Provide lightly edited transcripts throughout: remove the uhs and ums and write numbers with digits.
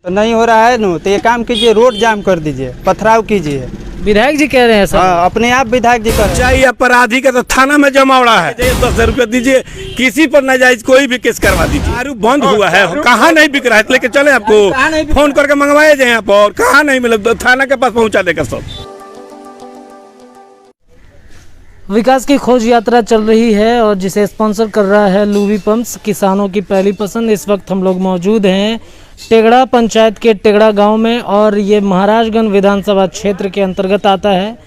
तो नहीं हो रहा है न, तो ये काम कीजिए, रोड जाम कर दीजिए, पथराव कीजिए। विधायक जी कह रहे हैं सर। हाँ, अपने आप विधायक जी कर चाहिए अपराधी का तो थाना में जमावड़ा है, 10,000 रुपया दीजिए, किसी पर नाजायज कोई भी केस करवा दीजिए। दारू बंद हुआ है, कहाँ नहीं बिक रहा है, लेके चले आपको फोन करके मंगवाए जाए यहाँ पर, कहाँ नहीं मिले, थाना के पास पहुँचा देगा सब। विकास की खोज यात्रा चल रही है और जिसे स्पॉन्सर कर रहा है लूवी पंप्स, किसानों की पहली पसंद। इस वक्त हम लोग मौजूद हैं टेगड़ा पंचायत के टेगड़ा गांव में और ये महाराजगंज विधानसभा क्षेत्र के अंतर्गत आता है।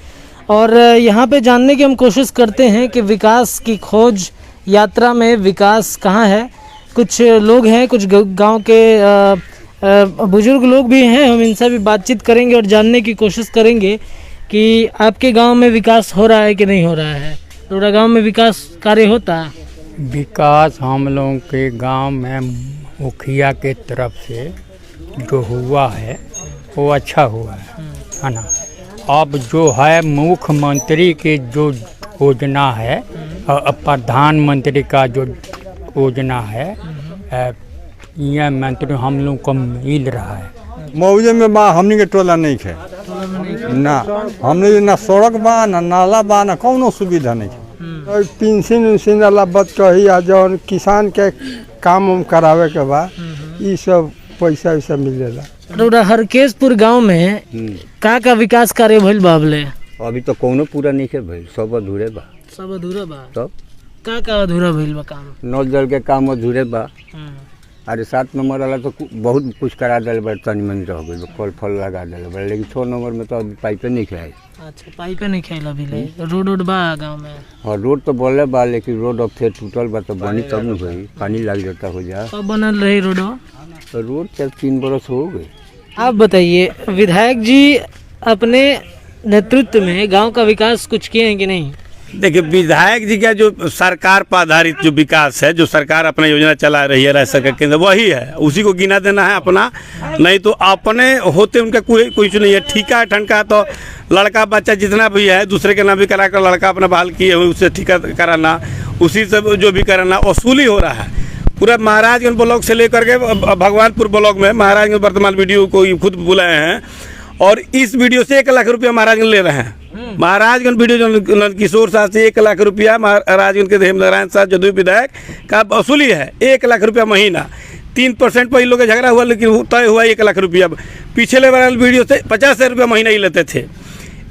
और यहाँ पे जानने की हम कोशिश करते हैं कि विकास की खोज यात्रा में विकास कहाँ है। कुछ लोग हैं, कुछ गांव के बुजुर्ग लोग भी हैं, हम इनसे भी बातचीत करेंगे और जानने की कोशिश करेंगे कि आपके गांव में विकास हो रहा है कि नहीं हो रहा है। टेगड़ा गांव में विकास कार्य होता है? विकास हम लोगों के गांव में मुखिया के तरफ से जो हुआ है वो अच्छा हुआ है ना। अब जो है मुख्यमंत्री के जो योजना है और प्रधानमंत्री का जो योजना है, यह मंत्री हम लोग को मिल रहा है। मौजे में बा हमनी के टोला नहीं है ना, हमने ना सड़क बा ना नाला बा ना कौनो सुविधा नहीं है। पेंशन उन्शन वाला बात कही आ जौन किसान के काम उम करावे के बा, ये सब पैसा वैसा मिलेला। टेगड़ा हरकेशपुर गांव में का विकास कार्य भइल बाबले? अभी तो कौनो पूरा नहीं है भाई, सब अधूरे बा। सब अधूरा बा? तब का अधूरा भइल बा काम? नल जल के काम अधूरे बा। अरे 7 नंबर वाला तो बहुत कुछ करा दिल बा, तनी मनी रह गई, कल फल लगा दिल बा, लेकिन 6 नंबर में तो अभी पाइपे नहीं खाई। अच्छा, पाइपे नहीं खाइल अभी ले। रोड बा गांव में? और रोड तो बोले बा, लेकिन रोड अब फिर टूटल बा, तो बनी तब न भाई, पानी लग जाता हो जा। कब बनल रही रोड? तो रोड 3 बरस हो गए। आप बताइए, विधायक जी अपने नेतृत्व में गांव का विकास कुछ किए हैं कि नहीं? देखिए, विधायक जी का जो सरकार पर आधारित जो विकास है, जो सरकार अपना योजना चला रही है राज्य सरकार के अंदर, वही है, उसी को गिना देना है अपना। नहीं तो अपने होते उनका कोई कुछ नहीं है। ठीका ठनका तो लड़का बच्चा जितना भी है दूसरे के नाम भी करा कर लड़का अपना बहाल किए हुए उससे ठीका कराना, उसी से जो भी कराना वसूली हो रहा है। पूरा महाराजगंज ब्लॉक से लेकर के भगवानपुर ब्लॉक में महाराजगंज वर्तमान वीडियो को खुद बुलाए हैं और इस वीडियो से 1 लाख रुपया महाराजगंज ले रहे हैं। महाराजगंज वीडियो नंदकिशोर साहब से 1 लाख रुपया महाराजगंज के हेमनारायण साहब जदयू विधायक का वसूली है। 1 लाख रुपया महीना, 3% पर इन लोग का झगड़ा हुआ, लेकिन तय हुआ 1 लाख रुपया। पिछले वाले वीडियो से 50,000 रुपया महीना ही लेते थे।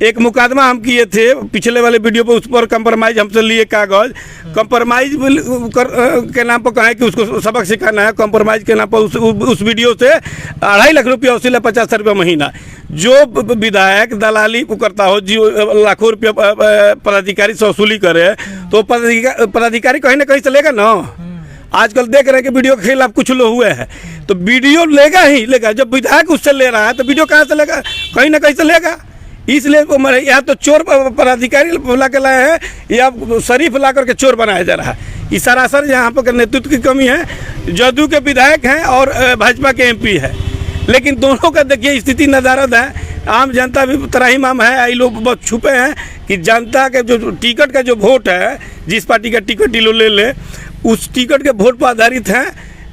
एक मुकदमा हम किए थे पिछले वाले वीडियो पर, उस पर कंप्रोमाइज हमसे लिए कागज, कंप्रोमाइज के नाम पर कहें कि उसको सबक सिखाना है, कंप्रोमाइज के नाम पर उस वीडियो से 2.5 लाख रुपया वसूल है, 50,000 रुपया महीना। जो विधायक दलाली करता हो, जो लाखों रुपया पदाधिकारी से वसूली करे, तो पदाधिकारी कहीं ना कहीं से लेगा ना। आजकल देख रहे हैं कि वीडियो के खिलाफ कुछ लोग हुए हैं, तो वीडियो लेगा ही लेगा। जब विधायक उससे ले रहा है तो वीडियो कहाँ से लेगा? कहीं ना कहीं से लेगा। इसलिए या तो चोर पदाधिकारी ला के लाए हैं या शरीफ ला करके चोर बनाया जा रहा है। इस सरासर यहाँ पर नेतृत्व की कमी है। जदयू के विधायक हैं और भाजपा के MP है, लेकिन दोनों का देखिए स्थिति नदारद है। आम जनता भी त्राहिमाम है। ये लोग बहुत छुपे हैं कि जनता के जो टिकट का जो वोट है, जिस पार्टी का टिकट ये लोग ले उस टिकट के वोट पर आधारित है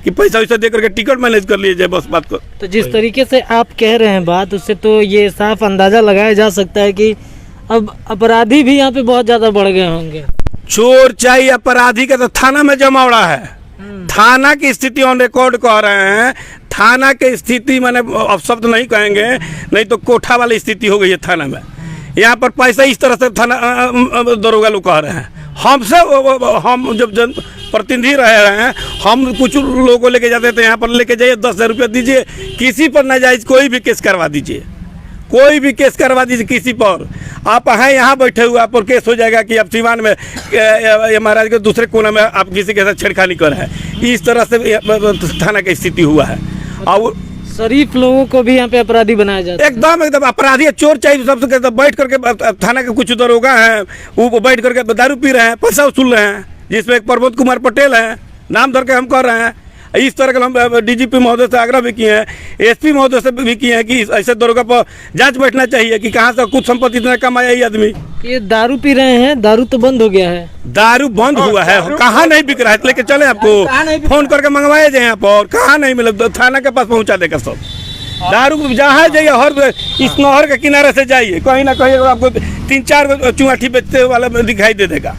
कि पैसा वैसा दे करके टिकट मैनेज कर लिए जाए, बस बात को। तो जिस तरीके से आप कह रहे हैं बात, उससे तो ये साफ अंदाजा लगाया जा सकता है कि अब अपराधी भी यहाँ पे बहुत ज्यादा बढ़ गए होंगे। चोर चाहिए अपराधी का तो थाना में जमावड़ा है। थाना की स्थिति ऑन रिकॉर्ड कह रहे हैं। थाना की स्थिति मैंने अब शब्द नहीं कहेंगे, नहीं तो कोठा वाली स्थिति हो गई है थाना में। यहाँ पर पैसा इस तरह से थाना दरोगा लोग कह रहे हैं। हमसे हम जब जन प्रतिनिधि रहे हैं, हम कुछ लोगों को लेके जाते थे, यहाँ पर लेके जाइए 10,000 रुपया दीजिए, किसी पर नाजायज कोई भी केस करवा दीजिए, कोई भी केस करवा दीजिए किसी पर। आप हैं यहाँ बैठे हुए, आप पर केस हो जाएगा कि आप सीवान में महाराज के दूसरे कोना में आप किसी के साथ छेड़खानी कर रहे हैं। इस तरह से थाना की स्थिति हुआ है। और शरीफ लोगों को भी यहाँ पे अपराधी बनाया जाता है। एकदम अपराधी चोर चाहिए सबसे। बैठ करके थाना के कुछ दरोगा हैं, वो बैठ करके दारू पी रहे हैं, पैसा वसूल रहे हैं, जिसमें एक प्रमोद कुमार पटेल है, नाम धर के हम कर रहे हैं। इस तरह के हम DGP महोदय से आग्रह भी किए हैं, SP महोदय से भी किए हैं कि ऐसे दरोगा पर जांच बैठना चाहिए कि कहाँ से कुछ संपत्ति इतना कम आया ये आदमी। ये दारू पी रहे हैं, दारू तो बंद हो गया है। दारू बंद हुआ है, कहाँ नहीं बिक रहा है, लेके चले आपको फोन करके मंगवाए जाए यहाँ पर, कहाँ नहीं मिले, थाना के पास पहुँचा देगा सब। दारू जहाँ जाइए हर इस नहर के किनारे से जाइए, कहीं ना कहीं आपको 3-4 चुंगाठी बेचते वाला दिखाई दे देगा।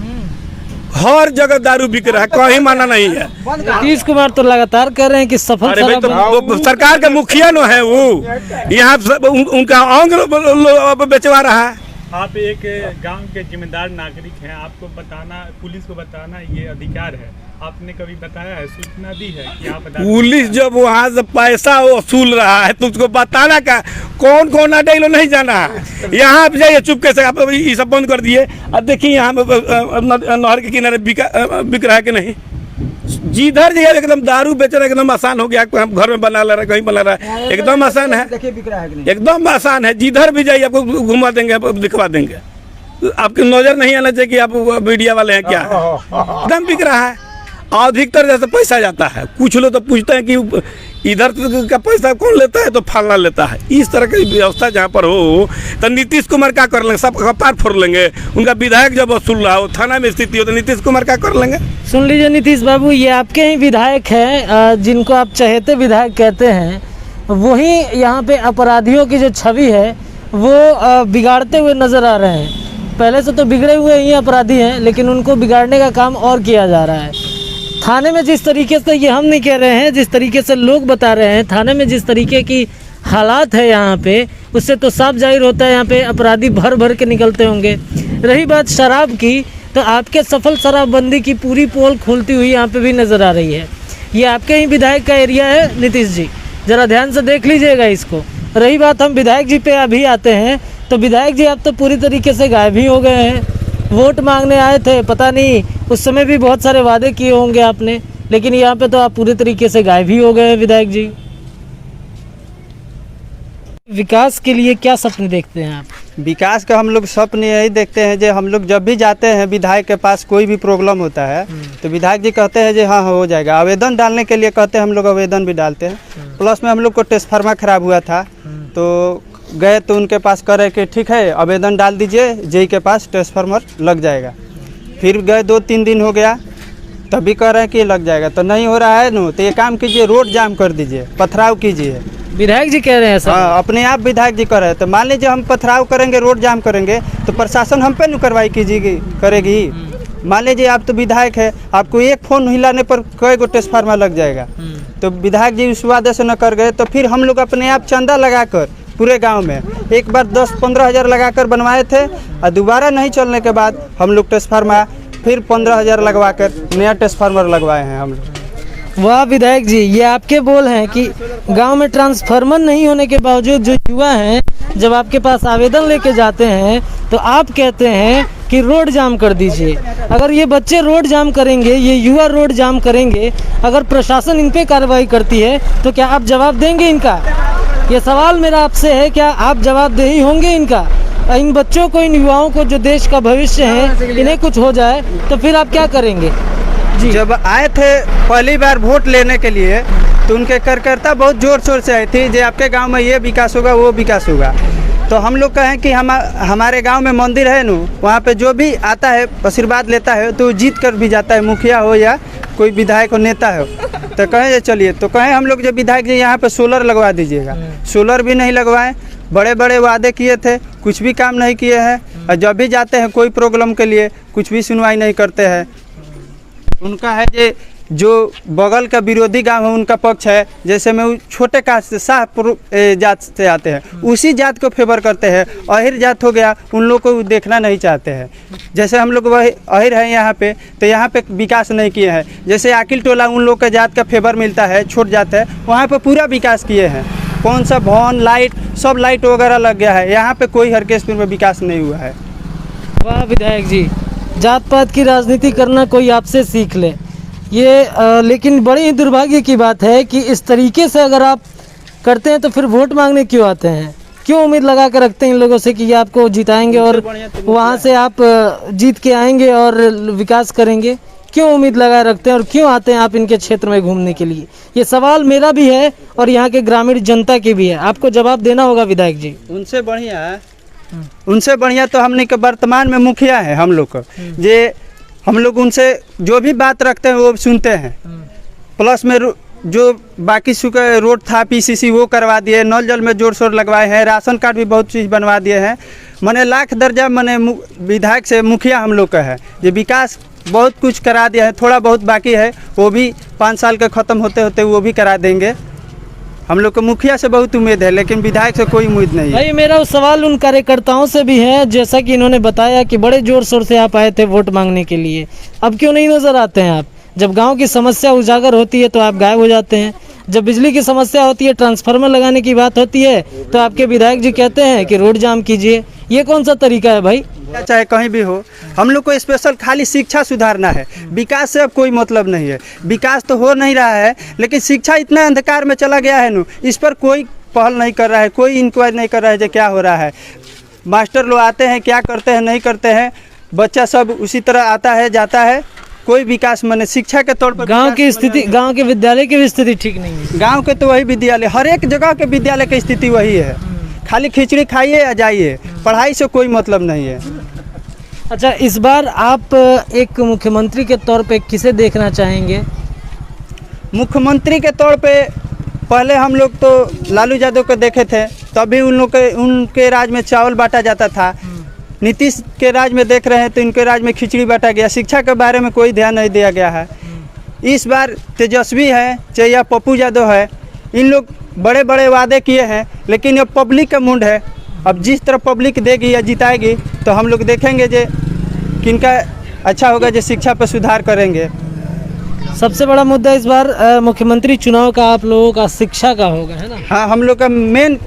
हर जगह दारू बिक रहा है, कहीं माना नहीं है। नीतीश कुमार तो लगातार कह रहे हैं कि सफल अरे भाई, शराब तो सरकार का मुखिया न है वो, यहाँ उनका अंग बेचवा रहा है। आप एक गांव के जिम्मेदार नागरिक हैं, आपको बताना, पुलिस को बताना ये अधिकार है। आपने कभी बताया है, सूचना दी है कि आप पुलिस जब वहाँ से पैसा वसूल रहा है तो उसको बताना का कौन कौन आडे लो नहीं जाना है। यहाँ आप जाइए चुपके से, आप ये सब बंद कर दिए। अब देखिए यहाँ नहर के किनारे बिक रहा है कि नहीं। जिधर जाइए एकदम दारू बेचना एकदम आसान हो गया। हम घर में बना ले रहा है, कहीं बना रहा है, एकदम आसान है, एकदम आसान है। जिधर भी जाइए आपको घुमा देंगे, दिखवा देंगे। आपकी नजर नहीं आना चाहिए कि आप मीडिया वाले हैं क्या है, एकदम बिक रहा है। अधिकतर जैसे पैसा जाता है, कुछ लोग तो पूछते हैं कि इधर का पैसा कौन लेता है, तो फलना लेता है। इस तरह की व्यवस्था जहाँ पर हो तो नीतीश कुमार क्या कर लेंगे, सब कपार फोड़ लेंगे। उनका विधायक जब वसूल रहा हो, थाना में स्थिति हो, तो नीतीश कुमार क्या कर लेंगे। सुन लीजिए नीतीश बाबू, ये आपके ही विधायक हैं जिनको आप चहेते विधायक कहते हैं, वही यहाँ पे अपराधियों की जो छवि है वो बिगाड़ते हुए नज़र आ रहे हैं। पहले से तो बिगड़े हुए ही अपराधी हैं, लेकिन उनको बिगाड़ने का काम और किया जा रहा है। थाने में जिस तरीके से, ये हम नहीं कह रहे हैं, जिस तरीके से लोग बता रहे हैं, थाने में जिस तरीके की हालात है यहाँ पे, उससे तो साफ जाहिर होता है यहाँ पे अपराधी भर भर के निकलते होंगे। रही बात शराब की, तो आपके सफल शराबबंदी की पूरी पोल खोलती हुई यहाँ पे भी नज़र आ रही है। ये आपके ही विधायक का एरिया है नीतीश जी, ज़रा ध्यान से देख लीजिएगा इसको। रही बात हम विधायक जी पे अभी आते हैं, तो विधायक जी आप तो पूरी तरीके से गायब ही हो गए हैं। वोट मांगने आए थे, पता नहीं उस समय भी बहुत सारे वादे किए होंगे आपने, लेकिन यहाँ पे तो आप पूरी तरीके से गायब ही हो गए हैं विधायक जी। विकास के लिए क्या सपने देखते हैं आप? विकास का हम लोग सपने यही देखते हैं जो हम लोग जब भी जाते हैं विधायक के पास, कोई भी प्रॉब्लम होता है तो विधायक जी कहते हैं जो हाँ हो जाएगा। आवेदन डालने के लिए कहते हैं, हम लोग आवेदन भी डालते हैं। प्लस में हम लोग को ट्रांसफार्मर खराब हुआ था, तो गए तो उनके पास करे कि ठीक है आवेदन डाल दीजिए, जेई के पास ट्रांसफार्मर लग जाएगा। फिर गए 2-3 दिन हो गया, तभी कह रहे हैं कि लग जाएगा, तो नहीं हो रहा है न, तो ये काम कीजिए, रोड जाम कर दीजिए, पथराव कीजिए। विधायक जी कह रहे हैं सर? हाँ, अपने आप विधायक जी कर रहे हैं। तो मान लीजिए हम पथराव करेंगे, रोड जाम करेंगे, तो प्रशासन हम पे न कार्रवाई करेगी। मान लीजिए आप तो विधायक है, आपको एक फोन हिलाने पर कई गो ट्रांसफार्मर लग जाएगा। तो विधायक जी उस वादे से न कर गए, तो फिर हम लोग अपने आप चंदा लगाकर पूरे गांव में एक बार 10-15 हज़ार लगाकर बनवाए थे, और दोबारा नहीं चलने के बाद हम लोग ट्रांसफार्मर फिर 15 हज़ार लगवा कर नया ट्रांसफार्मर लगवाए हैं हम लोग। वाह विधायक जी, ये आपके बोल हैं कि गांव में ट्रांसफार्मर नहीं होने के बावजूद जो युवा हैं, जब आपके पास आवेदन लेके जाते हैं तो आप कहते हैं कि रोड जाम कर दीजिए। अगर ये बच्चे रोड जाम करेंगे, ये युवा रोड जाम करेंगे, अगर प्रशासन इन पे कार्रवाई करती है तो क्या आप जवाब देंगे इनका? ये सवाल मेरा आपसे है, क्या आप जवाबदेही होंगे इनका? इन बच्चों को, इन युवाओं को, जो देश का भविष्य है, इन्हें कुछ हो जाए तो फिर आप क्या करेंगे? जी, जब आए थे पहली बार वोट लेने के लिए, तो उनके कार्यकर्ता बहुत जोर शोर से आई थी, जो आपके गांव में ये विकास होगा, वो विकास होगा। तो हम लोग कहें कि हमारे गांव में मंदिर है न, वहाँ पे जो भी आता है आशीर्वाद लेता है तो जीत कर भी जाता है, मुखिया हो या कोई विधायक हो, नेता हो। तो कहें चलिए, तो कहें हम लोग जो विधायक जी यहाँ पे सोलर लगवा दीजिएगा। सोलर भी नहीं लगवाएं, बड़े बड़े वादे किए थे, कुछ भी काम नहीं किए हैं। और जब भी जाते हैं कोई प्रॉब्लम के लिए, कुछ भी सुनवाई नहीं करते हैं। उनका है जो बगल का विरोधी गांव है, उनका पक्ष है। जैसे में छोटे कास्ट से शाह जात से आते हैं, उसी जात को फेवर करते हैं। अहिर जात हो गया, उन लोग को देखना नहीं चाहते हैं। जैसे हम लोग वही अहिर हैं यहाँ पे, तो यहाँ पे विकास नहीं किए हैं। जैसे आकिल टोला, उन लोग का जात का फेवर मिलता है, छोट जात है, वहाँ पे पूरा विकास किए हैं। कौन सा भवन, लाइट, सब लाइट वगैरह लग गया है। यहाँ पे कोई हरकेशपुर में विकास नहीं हुआ है। वाह विधायक जी, जात पात की राजनीति करना कोई आपसे सीख ले। ये लेकिन बड़ी ही दुर्भाग्य की बात है कि इस तरीके से अगर आप करते हैं तो फिर वोट मांगने क्यों आते हैं? क्यों उम्मीद लगा कर रखते हैं इन लोगों से कि ये आपको जिताएंगे और वहाँ से आप जीत के आएंगे और विकास करेंगे? क्यों उम्मीद लगा रखते हैं और क्यों आते हैं आप इनके क्षेत्र में घूमने के लिए? ये सवाल मेरा भी है और यहाँ के ग्रामीण जनता के भी है। आपको जवाब देना होगा विधायक जी। उनसे बढ़िया तो हमने के वर्तमान में मुखिया है हम लोग को, जे हम लोग उनसे जो भी बात रखते हैं वो सुनते हैं। प्लस में जो बाकी सुखा रोड था पीसीसी वो करवा दिए, नल जल में जोर शोर लगवाए हैं, राशन कार्ड भी बहुत चीज़ बनवा दिए हैं। मैंने लाख दर्जा मैंने विधायक से मुखिया हम लोग का है, ये विकास बहुत कुछ करा दिया है। थोड़ा बहुत बाकी है, वो भी 5 साल का ख़त्म होते होते वो भी करा देंगे। हम लोग को मुखिया से बहुत उम्मीद है, लेकिन विधायक से कोई उम्मीद नहीं है। भाई मेरा सवाल उन कार्यकर्ताओं से भी है, जैसा कि इन्होंने बताया कि बड़े जोर शोर से आप आए थे वोट मांगने के लिए, अब क्यों नहीं नजर आते हैं आप? जब गांव की समस्या उजागर होती है तो आप गायब हो जाते हैं, जब बिजली की समस्या होती है, ट्रांसफार्मर लगाने की बात होती है तो आपके विधायक जी कहते हैं कि रोड जाम कीजिए। ये कौन सा तरीका है भाई? चाहे कहीं भी हो, हम लोग को स्पेशल खाली शिक्षा सुधारना है, विकास से अब कोई मतलब नहीं है। विकास तो हो नहीं रहा है, लेकिन शिक्षा इतना अंधकार में चला गया है इस पर कोई पहल नहीं कर रहा है, कोई इंक्वायरी नहीं कर रहा है जो क्या हो रहा है। मास्टर लोग आते हैं, क्या करते हैं नहीं करते हैं, बच्चा सब उसी तरह आता है जाता है, कोई विकास मैंने शिक्षा के तौर पर गांव की स्थिति, गांव के विद्यालय की भी स्थिति ठीक नहीं है। गांव के तो वही विद्यालय, हर एक जगह के विद्यालय की स्थिति वही है, खाली खिचड़ी खाइए या जाइए, पढ़ाई से कोई मतलब नहीं है। अच्छा, इस बार आप एक मुख्यमंत्री के तौर पे किसे देखना चाहेंगे? मुख्यमंत्री के तौर पे पहले हम लोग तो लालू यादव को देखे थे, तभी उनके राज में चावल बांटा जाता था। नीतीश के राज में देख रहे हैं तो इनके राज में खिचड़ी बांटा गया, शिक्षा के बारे में कोई ध्यान नहीं दिया गया है। इस बार तेजस्वी है चाहे या पप्पू यादव है, इन लोग बड़े बड़े वादे किए हैं, लेकिन अब पब्लिक का मुंड है। अब जिस तरह पब्लिक देगी या जिताएगी तो हम लोग देखेंगे जे किनका अच्छा होगा, जो शिक्षा पर सुधार करेंगे। सबसे बड़ा मुद्दा इस बार मुख्यमंत्री चुनाव का आप लोगों का शिक्षा का होगा, है ना? हाँ, हम लोग का मेन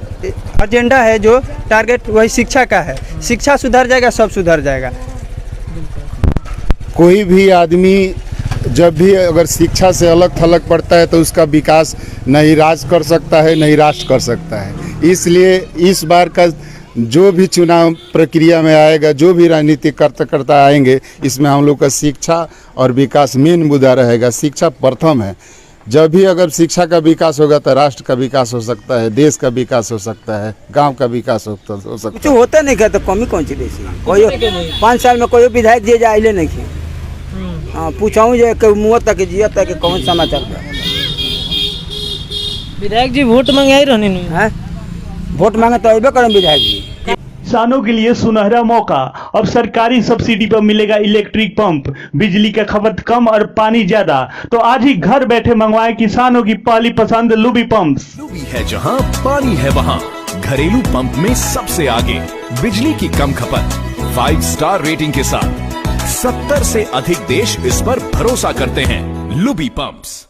एजेंडा है, जो टारगेट वही शिक्षा का है। शिक्षा सुधर जाएगा, सब सुधर जाएगा। कोई भी आदमी जब भी अगर शिक्षा से अलग थलग पड़ता है तो उसका विकास नहीं राज कर सकता है, नहीं राष्ट्र कर सकता है। इसलिए इस बार का जो भी चुनाव प्रक्रिया में आएगा, जो भी राजनीतिक कार्यकर्ता आएंगे, इसमें हम लोग का शिक्षा और विकास मेन मुद्दा रहेगा। शिक्षा प्रथम है। जब भी अगर शिक्षा का विकास होगा तो राष्ट्र का विकास हो सकता है, देश का विकास हो सकता है, गांव का विकास हो सकता है। कुछ होता नहीं है तो कमी कौन सी देसी कोई 5 साल में कोई विधायक जे जाइले नहीं थे। हाँ, पूछाऊँ जो मुँह तक जिया तक कौन समाचार विधायक जी वोट मांगे रहने है, वोट मांगे तो अबे करें विधायक जी। किसानों के लिए सुनहरा मौका, अब सरकारी सब्सिडी पर मिलेगा इलेक्ट्रिक पंप, बिजली का खपत कम और पानी ज्यादा। तो आज ही घर बैठे मंगवाएं किसानों की पहली पसंद लुबी पंप्स। लुबी है जहां पानी है वहां, घरेलू पंप में सबसे आगे, बिजली की कम खपत, 5 स्टार रेटिंग के साथ 70 से अधिक देश इस पर भरोसा करते हैं। लुबी पंप्स।